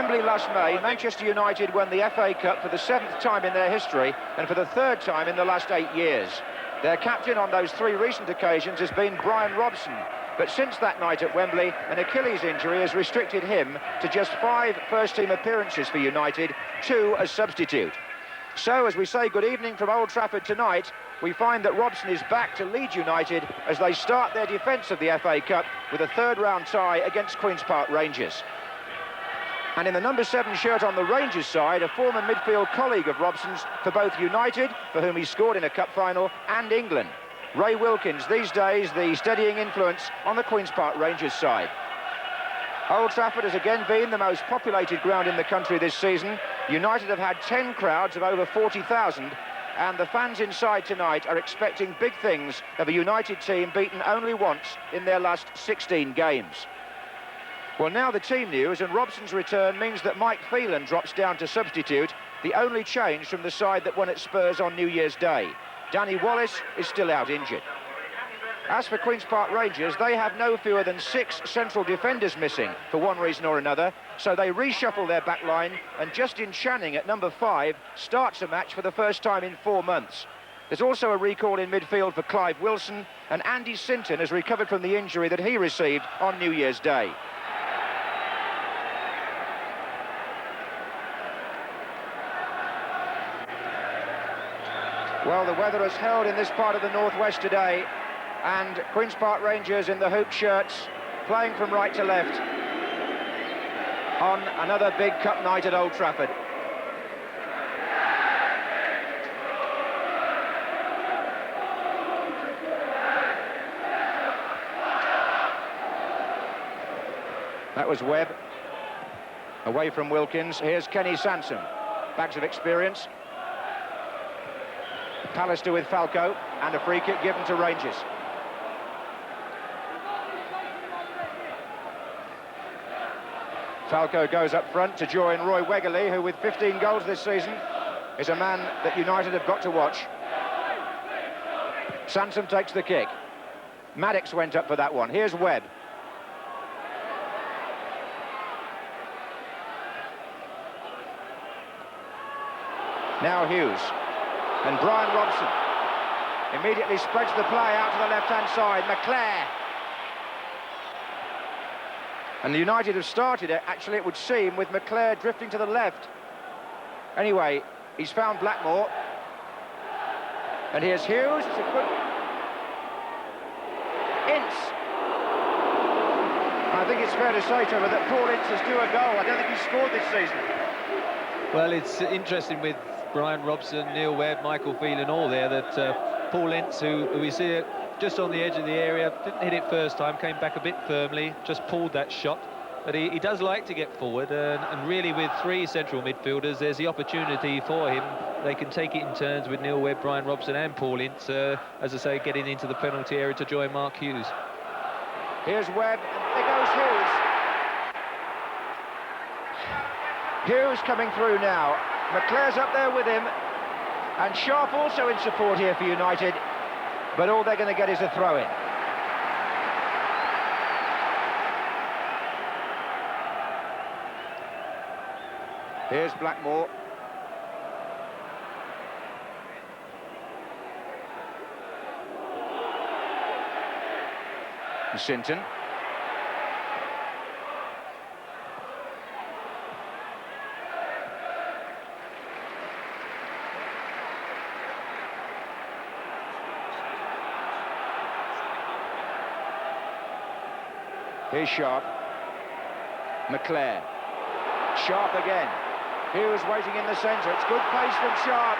Wembley last May, Manchester United won the FA Cup for the 7th time in their history and for the 3rd time in the last 8 years. Their captain on those 3 recent occasions has been Brian Robson, but since that night at Wembley, an Achilles injury has restricted him to just 5 first-team appearances for United, 2 as substitute. So, as we say good evening from Old Trafford tonight, we find that Robson is back to lead United as they start their defence of the FA Cup with a 3rd-round tie against Queen's Park Rangers. And in the number 7 shirt on the Rangers side, a former midfield colleague of Robson's for both United, for whom he scored in a cup final, and England. Ray Wilkins, these days the steadying influence on the Queen's Park Rangers side. Old Trafford has again been the most populated ground in the country this season. United have had 10 crowds of over 40,000, and the fans inside tonight are expecting big things of a United team beaten only once in their last 16 games. Well, now the team news, and Robson's return means that Mike Phelan drops down to substitute, the only change from the side that won at Spurs on New Year's Day. Danny Wallace is still out injured. As for Queen's Park Rangers, they have no fewer than 6 central defenders missing for one reason or another, so they reshuffle their back line, and Justin Channing at number 5 starts a match for the first time in 4 months. There's also a recall in midfield for Clive Wilson, and Andy Sinton has recovered from the injury that he received on New Year's Day. Well, the weather has held in this part of the northwest today, and Queen's Park Rangers in the hoop shirts, playing from right to left on another big cup night at Old Trafford. That was Webb, away from Wilkins. Here's Kenny Sansom, bags of experience. Pallister with Falco, and a free kick given to Rangers. Falco goes up front to join Roy Wegerle, who with 15 goals this season is a man that United have got to watch. Sansom takes the kick. Maddox went up for that one. Here's Webb. Now Hughes. And Brian Robson immediately spreads the play out to the left-hand side. McClare. And United have started it, actually, it would seem, with McClare drifting to the left. Anyway, he's found Blackmore. And here's Hughes. It's a good... Ince. I think it's fair to say, Trevor, that Paul Ince is due a goal. I don't think he's scored this season. Well, it's interesting with Brian Robson, Neil Webb, Michael Phelan, all there, that Paul Ince, who we see just on the edge of the area, didn't hit it first time, came back a bit firmly, just pulled that shot. But he does like to get forward, and really with 3 central midfielders, there's the opportunity for him. They can take it in turns with Neil Webb, Brian Robson and Paul Ince, as I say, getting into the penalty area to join Mark Hughes. Here's Webb, and there goes Hughes. Hughes coming through now. McClare's up there with him, and Sharp also in support here for United, but all they're going to get is a throw-in. Here's Blackmore. And Sinton. Here's Sharp. McClare. Sharp again. Hughes waiting in the centre. It's good pace from Sharp.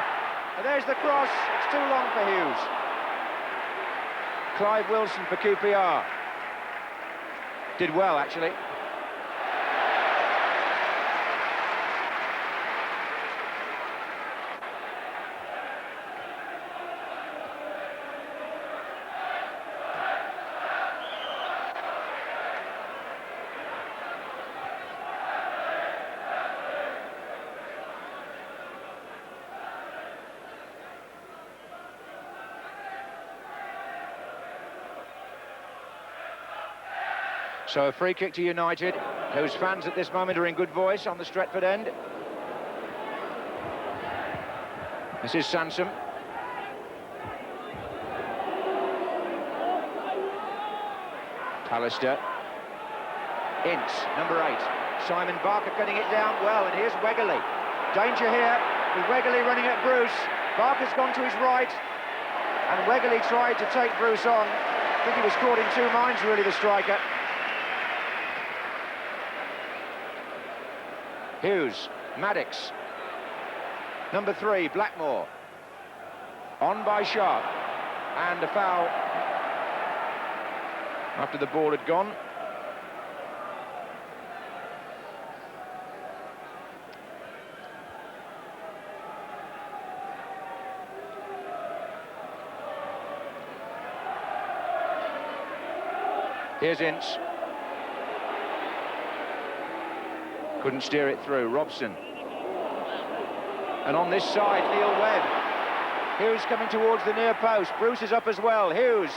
And there's the cross. It's too long for Hughes. Clive Wilson for QPR. Did well, actually. So a free kick to United. whose fans at this moment are in good voice on the Stretford end. This is Sansom. Pallister. Ince, number 8. Simon Barker cutting it down well, and here's Wegerle. Danger here with Wegerle running at Bruce. Barker's gone to his right, and Wegerle tried to take Bruce on. I think he was caught in two minds, really, the striker. Hughes, Maddox. Number 3, Blackmore. On by Sharp. And a foul after the ball had gone. Here's Ince. Couldn't steer it through. Robson. And on this side, Neil Webb. Hughes coming towards the near post. Bruce is up as well. Hughes.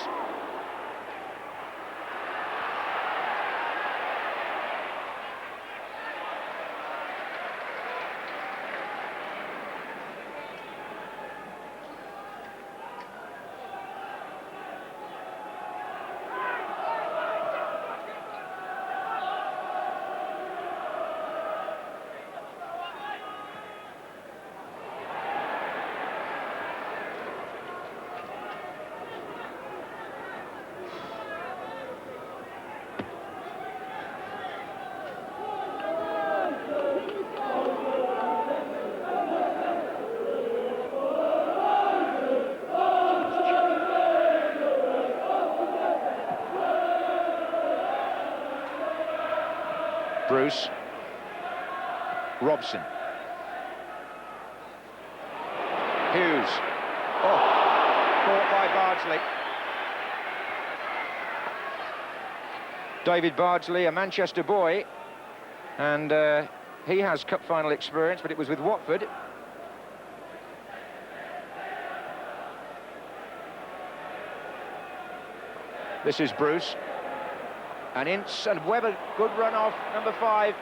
Bruce. Robson. Hughes. Oh, caught by Bardsley. David Bardsley, a Manchester boy, and he has cup final experience, but it was with Watford. This is Bruce. And Ince and Webber, good run off, number 5.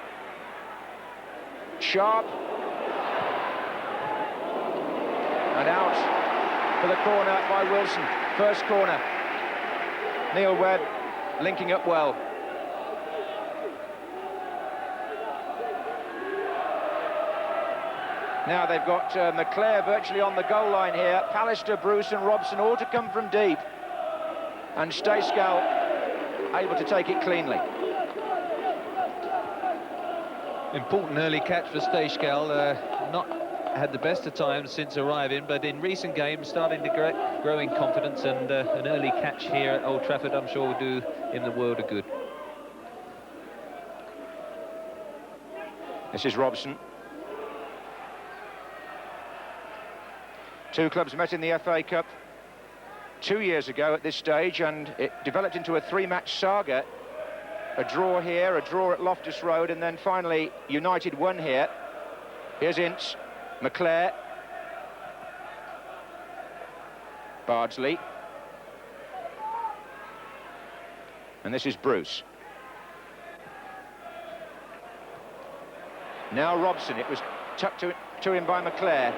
Sharp. And out for the corner by Wilson. First corner. Neil Webb linking up well. Now they've got McClare virtually on the goal line here. Pallister, Bruce and Robson all to come from deep. And Stayskal able to take it cleanly. Important early catch for Stayskal. Not had the best of times since arriving, but in recent games starting to grow in confidence, and an early catch here at Old Trafford I'm sure will do him the world of good. This is Robson. Two clubs met in the FA Cup 2 years ago at this stage, and it developed into a 3-match saga. A draw here, a draw at Loftus Road, and then finally United won here. Here's Ince, McClare, Bardsley, and this is Bruce. Now Robson, it was tucked to him by McClare.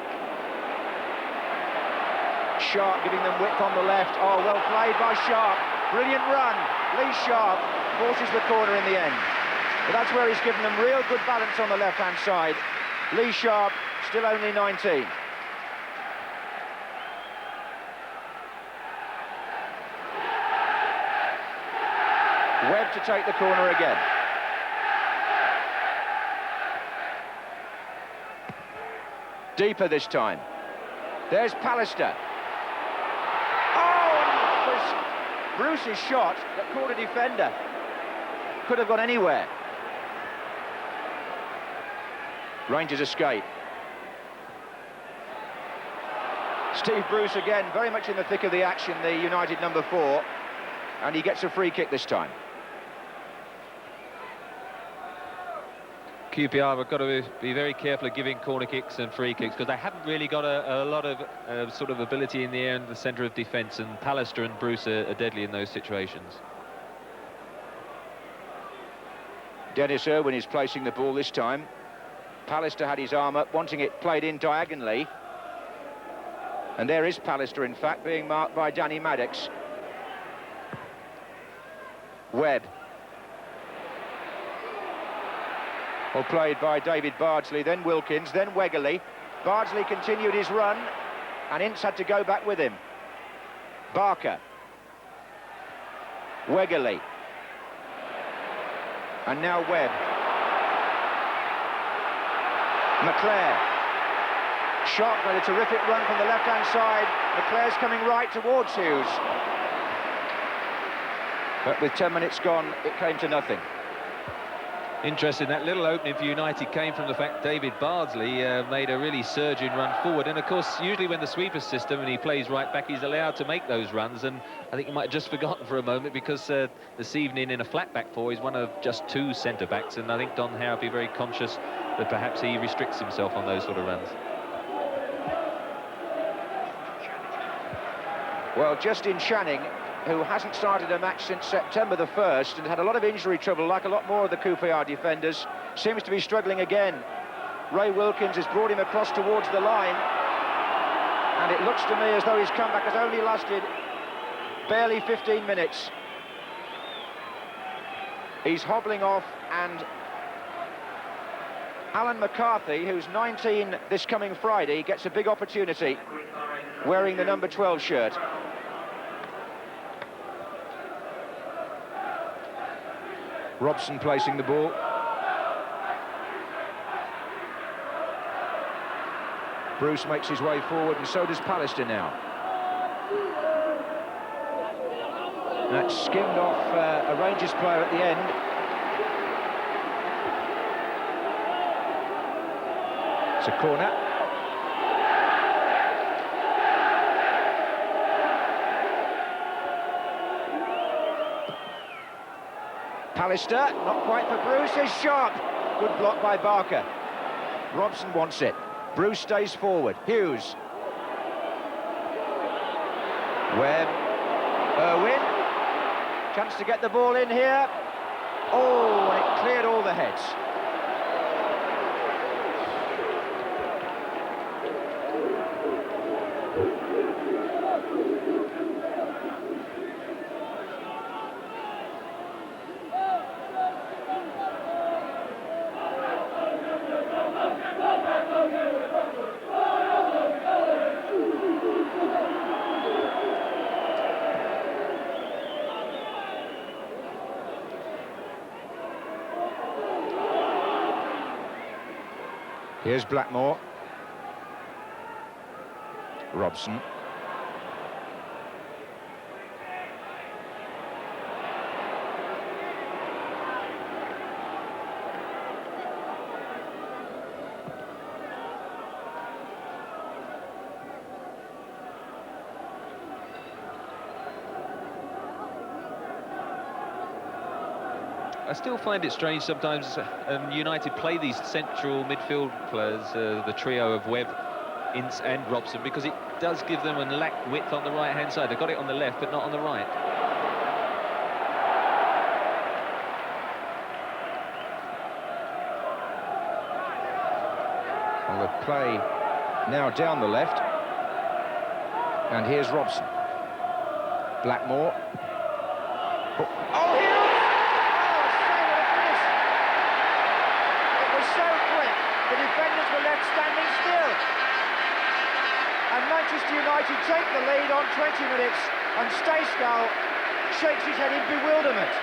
Sharp giving them width on the left. Oh, well played by Sharp. Brilliant run. Lee Sharp forces the corner in the end. But that's where he's given them real good balance on the left-hand side. Lee Sharp, still only 19. Webb to take the corner again. Deeper this time. There's Pallister. Bruce's shot that caught a defender. Could have gone anywhere. Rangers escape. Steve Bruce again, very much in the thick of the action, the United number 4. And he gets a free kick this time. QPR have got to be very careful of giving corner kicks and free kicks, because they haven't really got a lot of sort of ability in the air in the centre of defence, and Pallister and Bruce are deadly in those situations. Dennis Irwin is placing the ball this time. Pallister had his arm up, wanting it played in diagonally. And there is Pallister, in fact, being marked by Danny Maddox. Webb. Well, played by David Bardsley, then Wilkins, then Wegerle. Bardsley continued his run, and Ince had to go back with him. Barker. Wegerle. And now Webb. McClare. Sharp made a terrific run from the left-hand side. McClare's coming right towards Hughes. But with 10 minutes gone, it came to nothing. Interesting, that little opening for United came from the fact David Bardsley made a really surging run forward. And of course, usually when the sweeper system and he plays right back, he's allowed to make those runs. And I think he might have just forgotten for a moment, because this evening in a flat back four, he's one of just 2 centre-backs. And I think Don Howe will be very conscious that perhaps he restricts himself on those sort of runs. Well, Justin Channing, who hasn't started a match since September the 1st and had a lot of injury trouble, like a lot more of the QPR defenders, seems to be struggling again. Ray Wilkins has brought him across towards the line, and it looks to me as though his comeback has only lasted barely 15 minutes. He's hobbling off, and Alan McCarthy, who's 19 this coming Friday, gets a big opportunity wearing the number 12 shirt. Robson placing the ball. Bruce makes his way forward, and so does Pallister now. That skimmed off a Rangers player at the end. It's a corner. Pallister, not quite for Bruce, is sharp. Good block by Barker. Robson wants it. Bruce stays forward. Hughes. Webb. Irwin. Chance to get the ball in here. Oh, and it cleared all the heads. Here's Blackmore. Robson. I still find it strange sometimes United play these central midfield players, the trio of Webb, Ince and Robson, because it does give them a lack width on the right-hand side. They've got it on the left, but not on the right. Well, the play now down the left. And here's Robson. Blackmore. Oh, Hughes! The defenders were left standing still. And Manchester United take the lead on 20 minutes, and Stayskal shakes his head in bewilderment.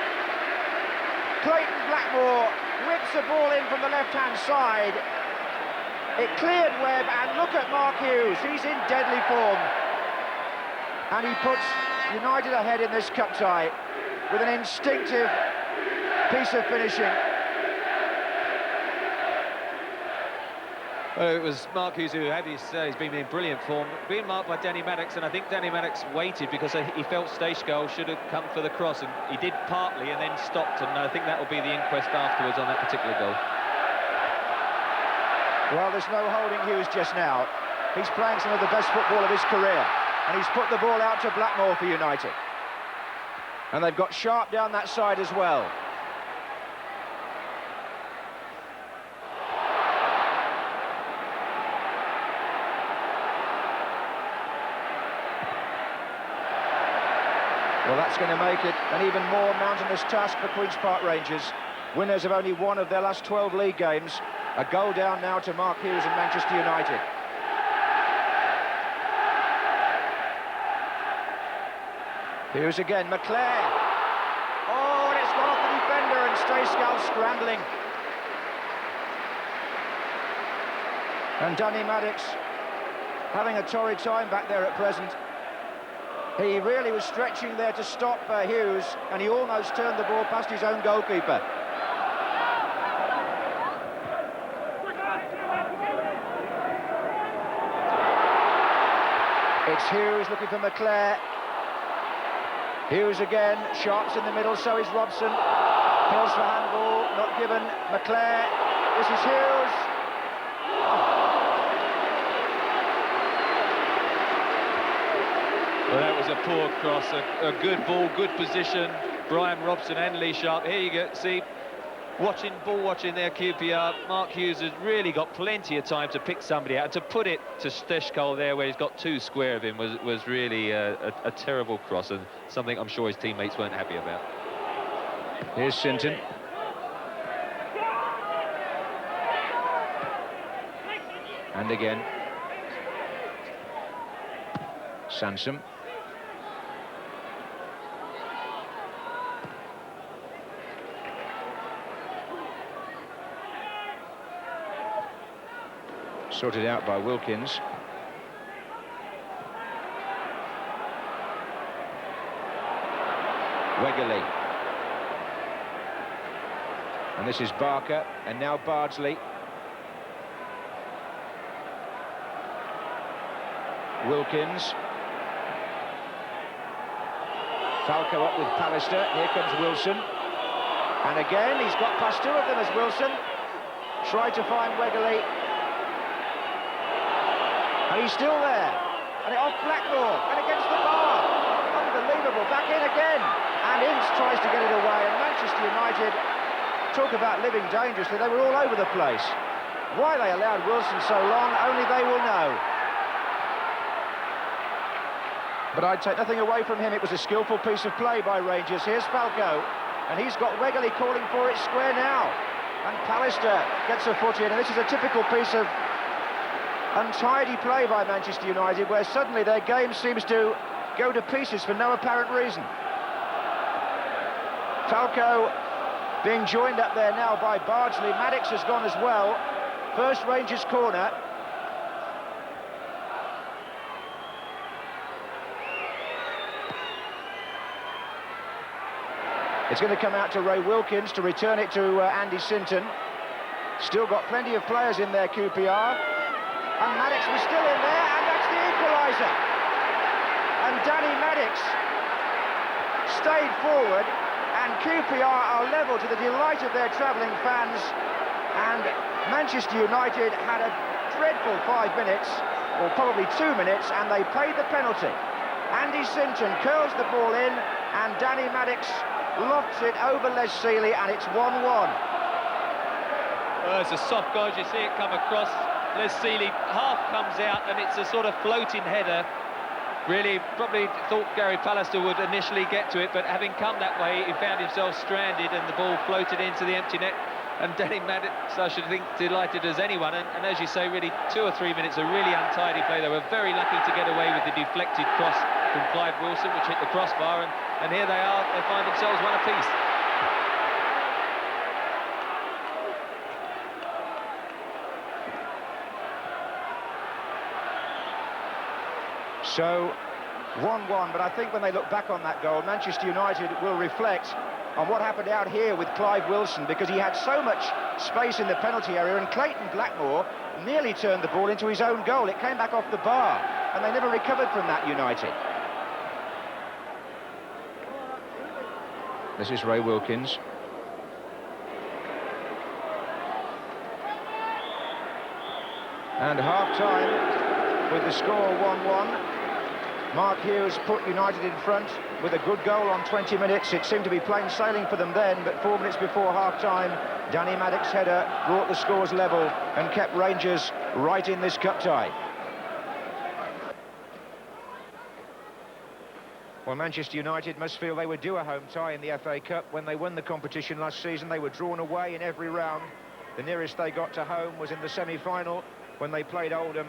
Clayton Blackmore whips the ball in from the left-hand side. It cleared Webb, and look at Mark Hughes. He's in deadly form. And he puts United ahead in this cup tie with an instinctive piece of finishing. Well, it was Mark Hughes who, as you say, has been in brilliant form, being marked by Danny Maddox, and I think Danny Maddox waited because he felt Stayskal should have come for the cross, and he did partly and then stopped, and I think that will be the inquest afterwards on that particular goal. Well, there's no holding Hughes just now. He's playing some of the best football of his career, and he's put the ball out to Blackmore for United. And they've got Sharp down that side as well. Well, that's going to make it an even more mountainous task for Queen's Park Rangers. Winners of only one of their last 12 league games. A goal down now to Mark Hughes and Manchester United. Hughes again, McClare. Oh, and it's gone off the defender, and Stayskull scrambling. And Danny Maddox having a torrid time back there at present. He really was stretching there to stop Hughes, and he almost turned the ball past his own goalkeeper. It's Hughes looking for McClare. Hughes again, Sharp's in the middle, so is Robson. Pills for handball, not given. McClare, this is Hughes. Well, that was a poor cross, a good ball, good position. Brian Robson and Lee Sharp. Here you go, see, ball watching there, QPR. Mark Hughes has really got plenty of time to pick somebody out. And to put it to Stayskull there, where he's got two square of him, was really a terrible cross, and something I'm sure his teammates weren't happy about. Here's Sinton. And again. Sansom. Sorted out by Wilkins. Wegerle. And this is Barker, and now Bardsley. Wilkins. Falco up with Pallister. Here comes Wilson. And again, he's got past two of them as Wilson. Tried to find Wegerle. And he's still there. And off Blackmore. And against the bar. Unbelievable. Back in again. And Ince tries to get it away. And Manchester United, talk about living dangerously. They were all over the place. Why they allowed Wilson so long, only they will know. But I'd take nothing away from him. It was a skillful piece of play by Rangers. Here's Falco. And he's got Wegerle calling for it square now. And Pallister gets a foot in. And this is a typical piece of untidy play by Manchester United, where suddenly their game seems to go to pieces for no apparent reason. Falco being joined up there now by Bardsley. Maddox has gone as well. First Rangers corner. It's going to come out to Ray Wilkins to return it to Andy Sinton. Still got plenty of players in there, QPR. And Maddox was still in there, and that's the equaliser. And Danny Maddox stayed forward, and QPR are level to the delight of their travelling fans. And Manchester United had a dreadful 5 minutes, or probably 2 minutes, and they paid the penalty. Andy Sinton curls the ball in, and Danny Maddox lofts it over Les Sealey, and it's 1-1. It's a soft goal, as you see it come across. Les Sealey half comes out, and it's a sort of floating header. Really, probably thought Gary Pallister would initially get to it, but having come that way, he found himself stranded, and the ball floated into the empty net. And Danny Maddox, I should think, delighted as anyone. And as you say, really 2 or 3 minutes of really untidy play. They were very lucky to get away with the deflected cross from Clive Wilson, which hit the crossbar. And here they are, they find themselves one apiece. So, 1-1, but I think when they look back on that goal, Manchester United will reflect on what happened out here with Clive Wilson, because he had so much space in the penalty area, and Clayton Blackmore nearly turned the ball into his own goal. It came back off the bar, and they never recovered from that, United. This is Ray Wilkins. And half-time with the score 1-1. Mark Hughes put United in front with a good goal on 20 minutes. It seemed to be plain sailing for them then, but 4 minutes before half-time, Danny Maddox's header brought the scores level and kept Rangers right in this cup tie. Well, Manchester United must feel they were due a home tie in the FA Cup. When they won the competition last season, they were drawn away in every round. The nearest they got to home was in the semi-final when they played Oldham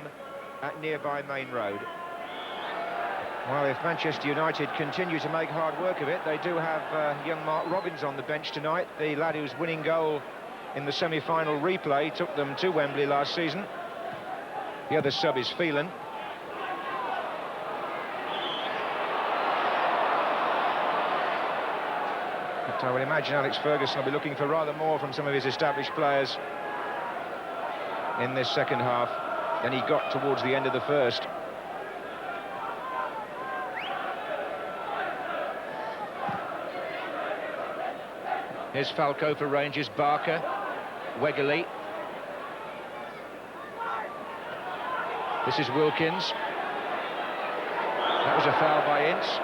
at nearby Main Road. Well, if Manchester United continue to make hard work of it, they do have young Mark Robins on the bench tonight. The lad whose winning goal in the semi-final replay took them to Wembley last season. The other sub is Phelan. But I would imagine Alex Ferguson will be looking for rather more from some of his established players in this second half than he got towards the end of the first. Here's Falco for Rangers, Barker, Wegerle. This is Wilkins. That was a foul by Ince,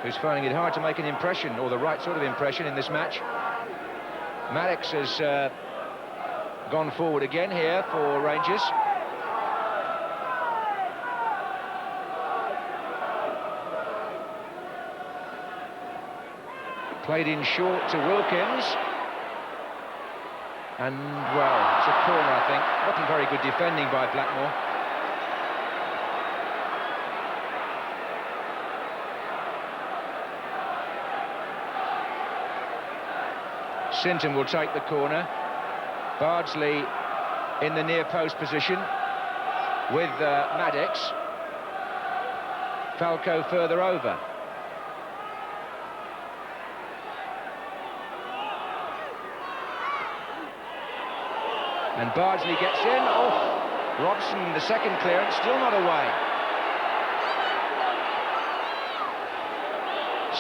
who's finding it hard to make an impression, or the right sort of impression, in this match. Maddox has gone forward again here for Rangers. Played in short to Wilkins. And, well, it's a corner, I think. Wasn't very good defending by Blackmore. Sinton will take the corner. Bardsley in the near post position with Maddox. Falco further over. And Bardsley gets in. Oh, Robson, the second clearance, still not away.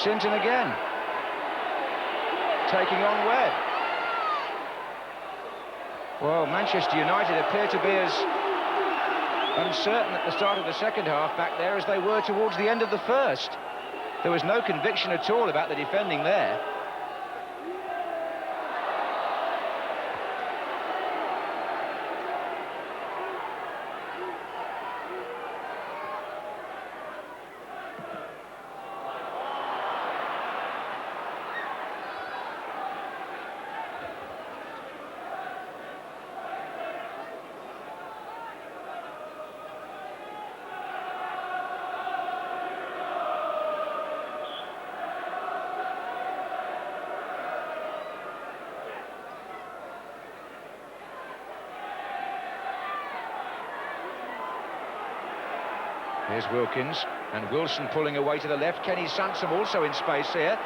Sinton again, taking on Webb. Well, Manchester United appear to be as uncertain at the start of the second half back there as they were towards the end of the first. There was no conviction at all about the defending there. Here's Wilkins, and Wilson pulling away to the left. Kenny Sansom also in space here.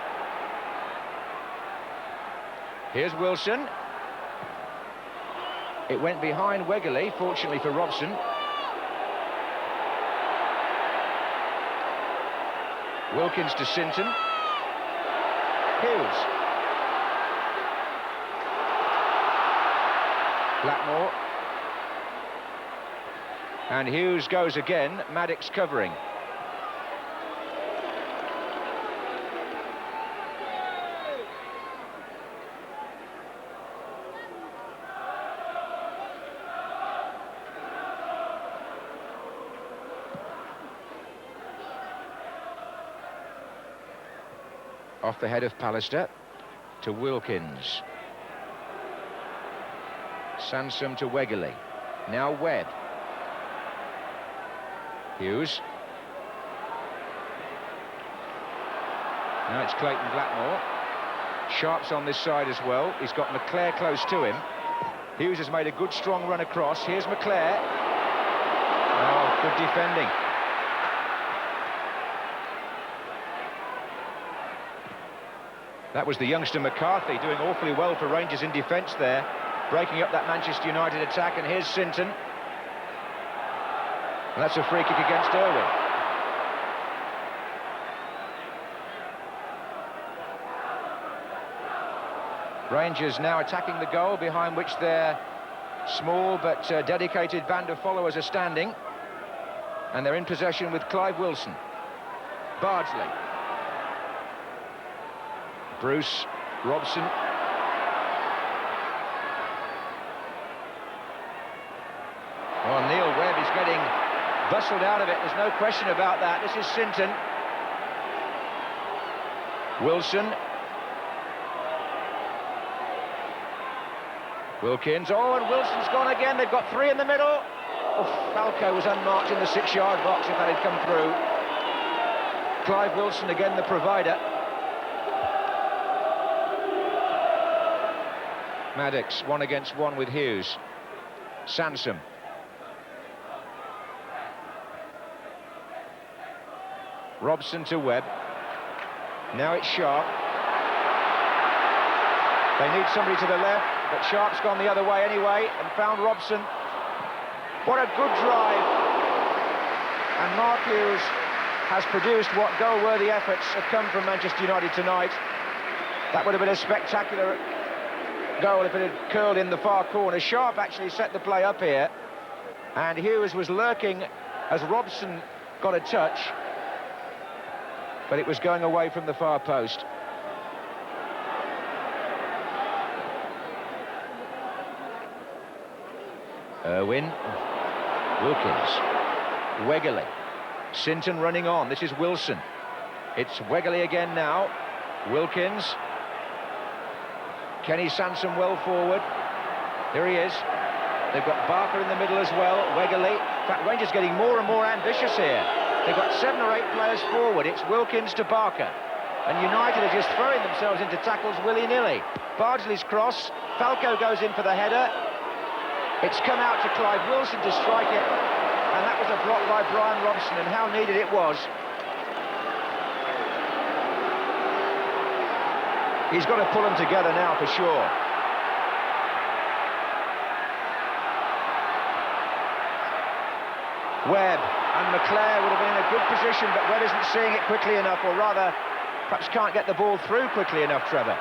Here's Wilson. It went behind Wegerle, fortunately for Robson. Wilkins to Sinton. Hughes. Blackmore. And Hughes goes again, Maddox covering. Off the head of Pallister to Wilkins. Sansom to Wegerle. Now Webb. Hughes. Now it's Clayton Blackmore. Sharp's on this side as well. He's got McClare close to him. Hughes has made a good strong run across. Here's McClare. Oh, good defending. That was the youngster McCarthy doing awfully well for Rangers in defence there, breaking up that Manchester United attack. And here's Sinton. And that's a free kick against Irwin. Rangers now attacking the goal, behind which their small but dedicated band of followers are standing. And they're in possession with Clive Wilson. Bardsley. Bruce, Robson. Oh, Neil Webb is getting bustled out of it, there's no question about that. This is Sinton. Wilson. Wilkins, oh, and Wilson's gone again. They've got three in the middle. Oh, Falco was unmarked in the 6-yard box if that had come through. Clive Wilson again, the provider. Maddox, 1 against 1 with Hughes. Sansom. Robson to Webb. Now it's Sharp. They need somebody to the left, but Sharp's gone the other way anyway and found Robson. What a good drive. And Mark Hughes has produced what goal-worthy efforts have come from Manchester United tonight. That would have been a spectacular goal if it had curled in the far corner. Sharp actually set the play up here, and Hughes was lurking as Robson got a touch, but it was going away from the far post. Irwin, Wilkins, Wegerle, Sinton running on. This is Wilson. It's Wegerle again now. Wilkins. Kenny Sansom well forward. Here he is. They've got Barker in the middle as well. Wegerle. In fact, Rangers getting more and more ambitious here. They've got 7 or 8 players forward. It's Wilkins to Barker. And United are just throwing themselves into tackles willy-nilly. Bardsley's cross. Falco goes in for the header. It's come out to Clive Wilson to strike it. And that was a block by Brian Robson, and how needed it was. He's got to pull them together now for sure. Webb and McClare would have been in a good position, but Webb isn't seeing it quickly enough, or rather, perhaps can't get the ball through quickly enough, Trevor.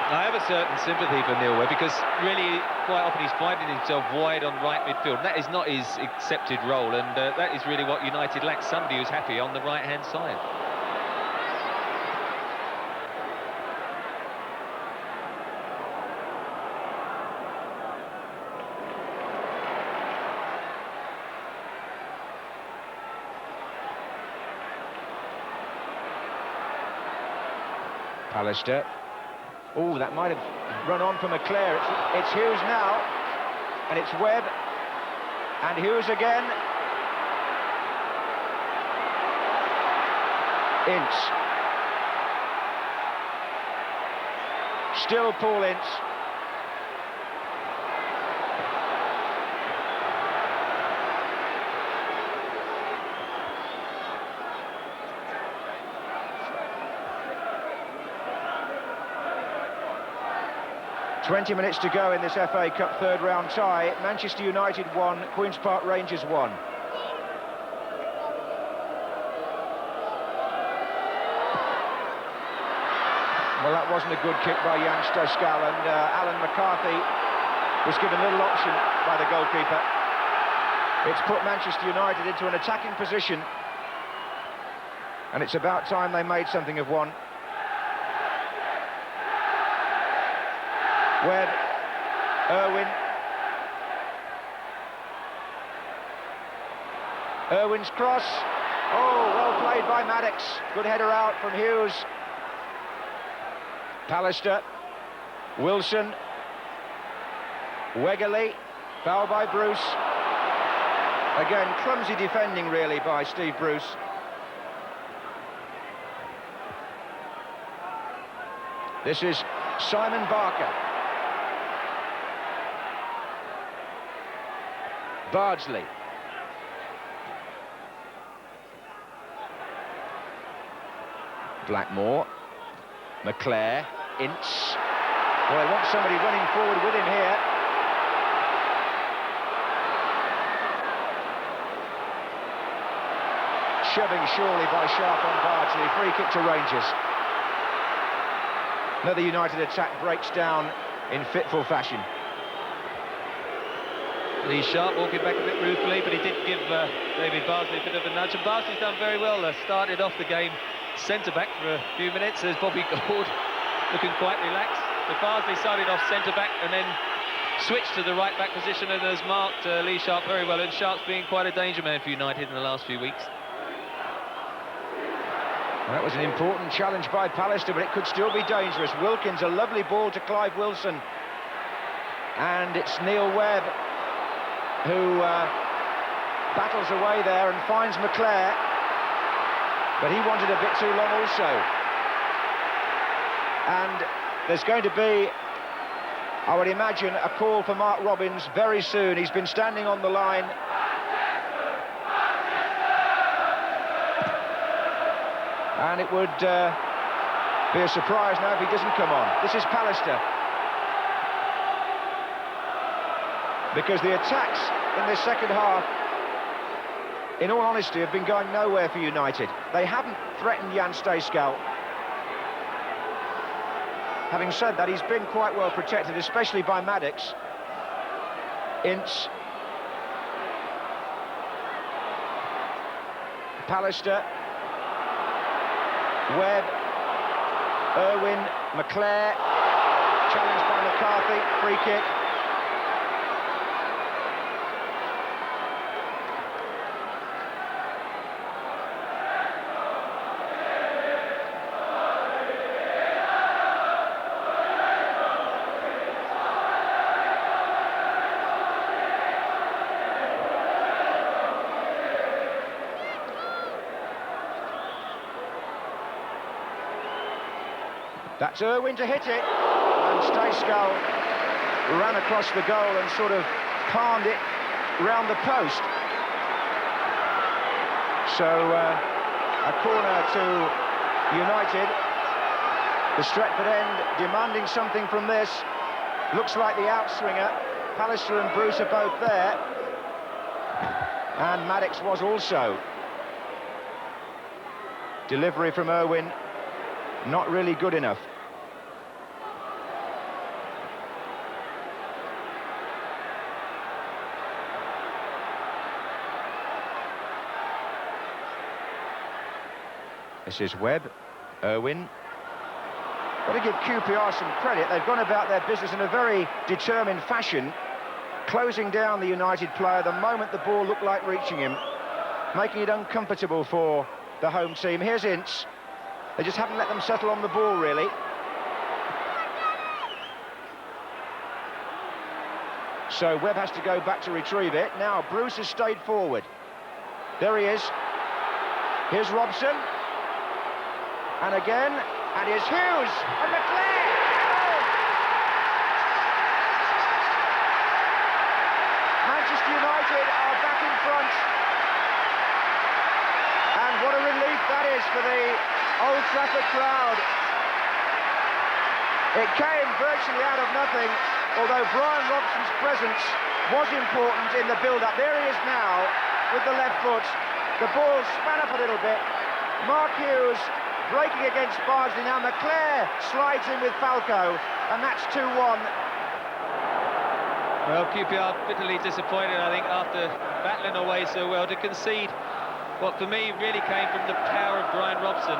I have a certain sympathy for Neil Webb, because really, quite often he's finding himself wide on right midfield. That is not his accepted role, and that is really what United lacks, somebody who's happy on the right-hand side. Pallister. Oh, that might have run on for McClare. It's Hughes now, and it's Webb, and Hughes again. Ince. Still Paul Ince. .20 minutes to go in this FA Cup third round tie. Manchester United 1, Queen's Park Rangers 1. Well, that wasn't a good kick by Jan Stoskal, and Alan McCarthy was given little option by the goalkeeper. It's put Manchester United into an attacking position, and it's about time they made something of one. Webb, Irwin. Irwin's cross. Oh, well played by Maddox. Good header out from Hughes. Pallister. Wilson. Wegerle. Foul by Bruce. Again, clumsy defending really by Steve Bruce. This is Simon Barker. Bardsley. Blackmore. McClare. Ince. Well, they want somebody running forward with him here. Shoving surely by Sharp on Bardsley. Free kick to Rangers. Another United attack breaks down in fitful fashion. He's Sharp walking back a bit ruefully, but he did give David Bardsley a bit of a nudge, and Bardsley's done very well. Started off the game centre-back for a few minutes as Bobby Gould looking quite relaxed. But Bardsley started off centre-back and then switched to the right back position and has marked Lee Sharp very well, and Sharp's been quite a danger man for United in the last few weeks. That was an important challenge by Pallister, but it could still be dangerous. Wilkins, a lovely ball to Clive Wilson. And it's Neil Webb who battles away there and finds McClare. But he wanted a bit too long also. And there's going to be, I would imagine, a call for Mark Robins very soon. He's been standing on the line. And it would be a surprise now if he doesn't come on. This is Pallister. Because the attacks in this second half, in all honesty, have been going nowhere for United. They haven't threatened Jan Stejskal. Having said that, he's been quite well protected, especially by Maddox. Ince. Pallister. Webb. Irwin. McClare. Challenged by McCarthy. Free kick. That's Irwin to hit it, and Stejskal ran across the goal and sort of palmed it round the post. So a corner to United. The Stretford end demanding something from this. Looks like the outswinger. Pallister and Bruce are both there, and Maddox was also. Delivery from Irwin. Not really good enough. This is Webb, Irwin. Got to give QPR some credit. They've gone about their business in a very determined fashion, closing down the United player the moment the ball looked like reaching him, making it uncomfortable for the home team. Here's Ince. They just haven't let them settle on the ball, really. So Webb has to go back to retrieve it. Now Bruce has stayed forward. There he is. Here's Robson. And again, and here's Hughes. And McClare! Manchester United are back in front. And what a relief that is for the Old Trafford crowd. It came virtually out of nothing, although Brian Robson's presence was important in the build-up. There he is now with the left foot. The ball span up a little bit. Mark Hughes breaking against Bardsley. Now McClare slides in with Falco, and that's 2-1. Well, QPR bitterly disappointed, I think, after battling away so well to concede what for me really came from the power of Brian Robson.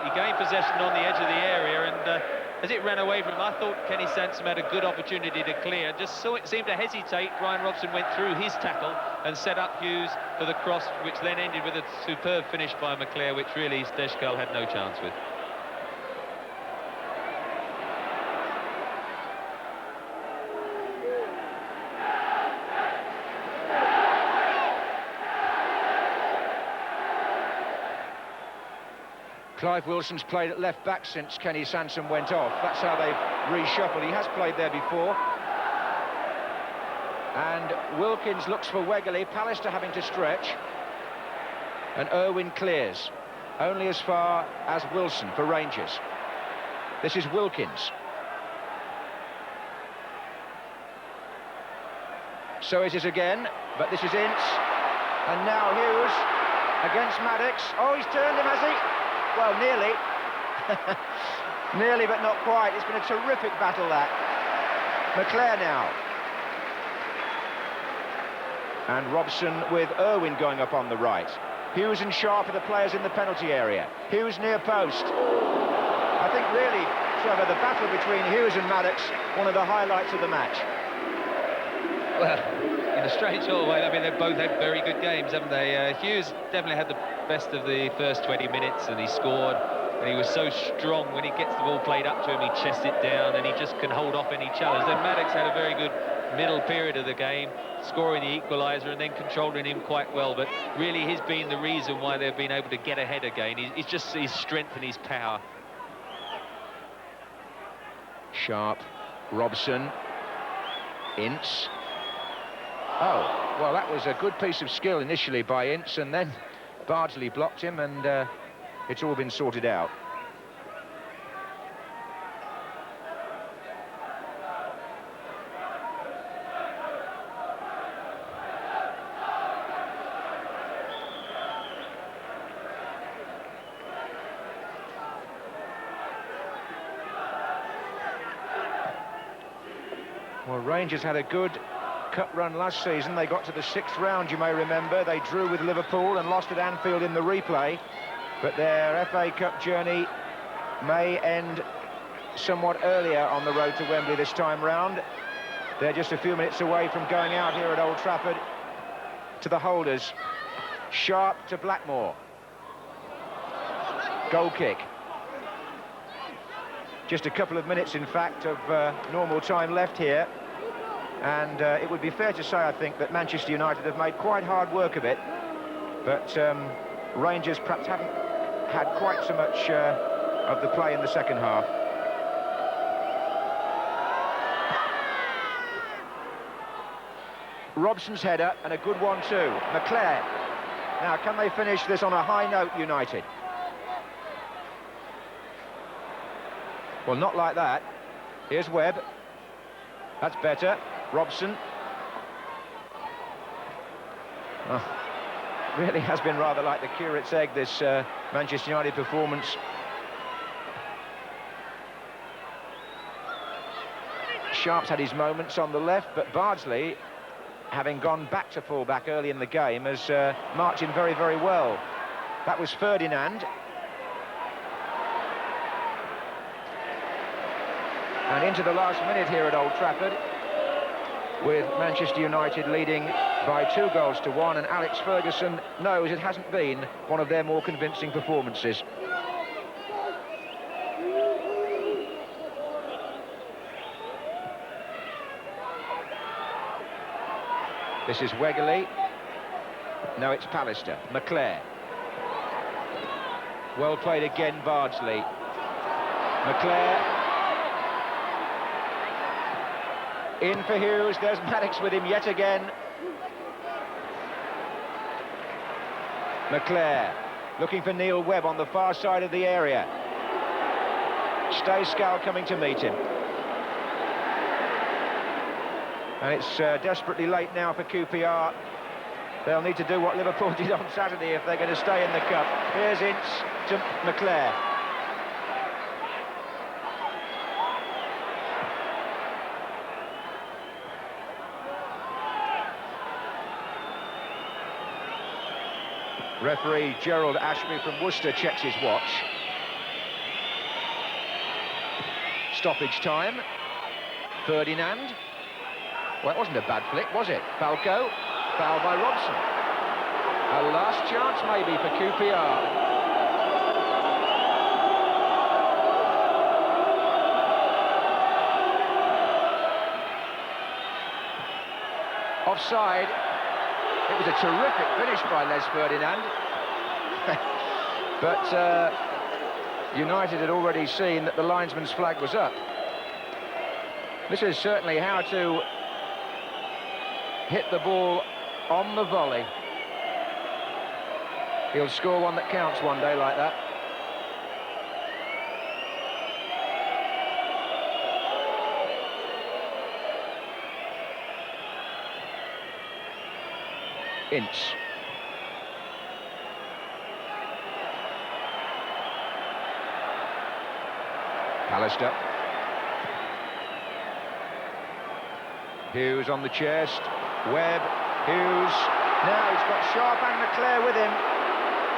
He gained possession on the edge of the area, and as it ran away from him, I thought Kenny Sansom had a good opportunity to clear. Just saw it seemed to hesitate. Brian Robson went through his tackle and set up Hughes for the cross, which then ended with a superb finish by McClare, which really Stejskal had no chance with. Clive Wilson's played at left back since Kenny Sansom went off. That's how they've reshuffled. He has played there before. And Wilkins looks for Wegerle. Pallister having to stretch. And Irwin clears. Only as far as Wilson for Rangers. This is Wilkins. So it is again, but this is Ince. And now Hughes against Maddox. Oh, he's turned him, has he? Well, nearly. Nearly, but not quite. It's been a terrific battle, that. McClare now. And Robson with Irwin going up on the right. Hughes and Sharp are the players in the penalty area. Hughes near post. I think really, Trevor, the battle between Hughes and Maddox, one of the highlights of the match. Well, in a strange sort of way, I mean, they've both had very good games, haven't they? Hughes definitely had the best of the first 20 minutes, and he scored, and he was so strong. When he gets the ball played up to him, he chests it down, and he just can hold off any challenge. Then Maddox had a very good middle period of the game, scoring the equaliser and then controlling him quite well, but really he's been the reason why they've been able to get ahead again. He's just his strength and his power. Sharp, Robson, Ince. Oh, well, that was a good piece of skill initially by Ince, and then Bardsley blocked him, and it's all been sorted out. Well, Rangers had a good cup run last season. They got to the 6th round, you may remember. They drew with Liverpool and lost at Anfield in the replay. But their FA Cup journey may end somewhat earlier on the road to Wembley this time round. They're just a few minutes away from going out here at Old Trafford to the holders. Sharp to Blackmore. Goal kick. Just a couple of minutes, in fact, of normal time left here. And it would be fair to say, I think, that Manchester United have made quite hard work of it. But Rangers perhaps haven't had quite so much of the play in the second half. Robson's header, and a good one too. McClare. Now, can they finish this on a high note, United? Well, not like that. Here's Webb. That's better. Robson. Oh, really has been rather like the curate's egg, this Manchester United performance. Sharp's had his moments on the left, but Bardsley, having gone back to full-back early in the game, has marched in very, very well. That was Ferdinand. And into the last minute here at Old Trafford, with Manchester United leading by 2-1, and Alex Ferguson knows it hasn't been one of their more convincing performances. This is Wegerle. No, it's Pallister. McClare. Well played again, Bardsley. McClare. In for Hughes. There's Maddox with him yet again. McClare looking for Neil Webb on the far side of the area. Stayscale coming to meet him. And it's desperately late now for QPR. They'll need to do what Liverpool did on Saturday if they're going to stay in the cup. Here's Ince to McClare. Referee Gerald Ashby from Worcester checks his watch. Stoppage time. Ferdinand. Well, it wasn't a bad flick, was it? Falco. Foul by Robson. A last chance maybe for QPR. Offside. It was a terrific finish by Les Ferdinand. But United had already seen that the linesman's flag was up. This is certainly how to hit the ball on the volley. He'll score one that counts one day like that. Ince. Pallister. Hughes on the chest. Webb. Hughes. Now he's got Sharp and McClare with him.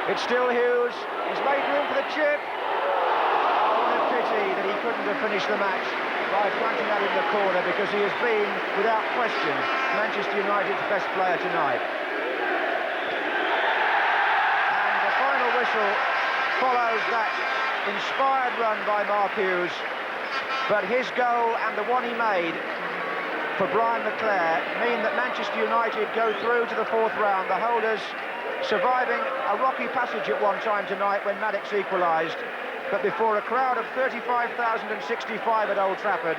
It's still Hughes. He's made room for the chip. Oh, what a pity that he couldn't have finished the match. by planting that in the corner, because he has been, without question, Manchester United's best player tonight. And the final whistle follows that inspired run by Mark Hughes, but his goal and the one he made for Brian McClair mean that Manchester United go through to the fourth round. The holders surviving a rocky passage at one time tonight when Maddox equalised, but before a crowd of 35,065 at Old Trafford,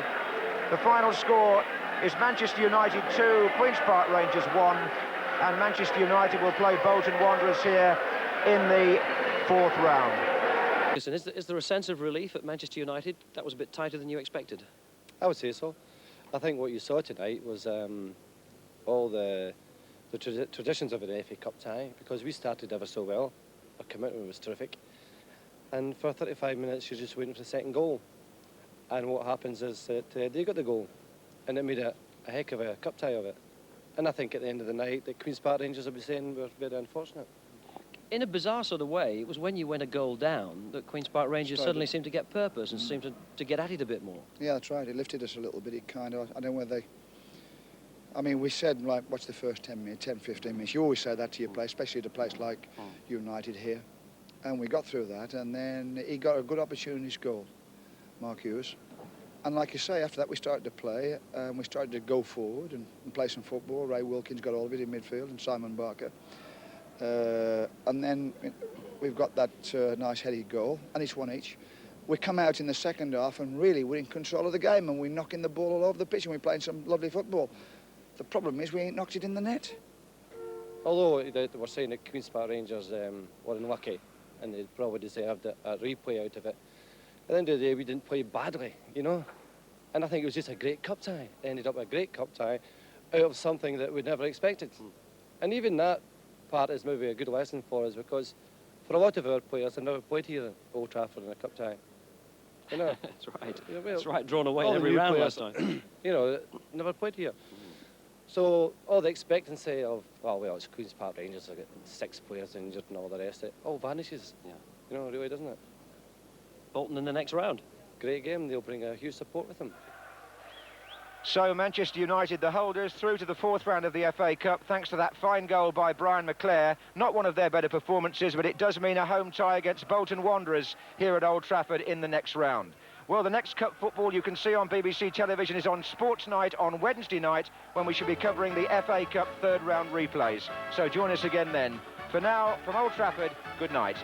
the final score is Manchester United 2, Queen's Park Rangers 1, and Manchester United will play Bolton Wanderers here in the fourth round. Listen, is there a sense of relief at Manchester United? That was a bit tighter than you expected. I would say so. I think what you saw tonight was all the traditions of an FA Cup tie, because we started ever so well. Our commitment was terrific. And for 35 minutes, you're just waiting for the second goal. And what happens is that they got the goal, and it made a heck of a cup tie of it. And I think at the end of the night, the Queen's Park Rangers will be saying we're very unfortunate. In a bizarre sort of way, it was when you went a goal down that Queen's Park Rangers suddenly seemed to get purpose and seemed to get at it a bit more. Yeah, that's right. It lifted us a little bit. It kind of, I don't know whether they... I mean, we said, like, watch the first 10 minutes, 10, 15 minutes. You always say that to your place, especially at a place like United here. And we got through that, and then he got a good opportunity to score, Mark Hughes. And like you say, after that we started to play, and we started to go forward and play some football. Ray Wilkins got all of it in midfield, and Simon Barker. And then we've got that nice headed goal, and it's one each. We come out in the second half, and really we're in control of the game, and we're knocking the ball all over the pitch, and we're playing some lovely football. The problem is we ain't knocked it in the net. Although they were saying that Queen's Park Rangers were unlucky, and they probably deserved a replay out of it. At the end of the day, we didn't play badly, you know? And I think it was just a great cup tie. It ended up a great cup tie out of something that we'd never expected. And even that part is maybe a good lesson for us, because for a lot of our players, they've never played here at Old Trafford in a cup tie. You know? That's right. Yeah, well, that's right, drawn away in all the every new round players, last time. you know, never played here. So all the expectancy of, oh, well, it's Queen's Park Rangers, I get 6 players injured and all the rest of it, all vanishes. Yeah. You know, really, doesn't it? Bolton in the next round. Great game, they'll bring a huge support with them. So Manchester United, the holders, through to the fourth round of the FA Cup, thanks to that fine goal by Brian McClair. Not one of their better performances, but it does mean a home tie against Bolton Wanderers here at Old Trafford in the next round. Well, the next cup football you can see on BBC television is on Sports Night on Wednesday night, when we should be covering the FA Cup third round replays. So join us again then. For now, from Old Trafford, good night.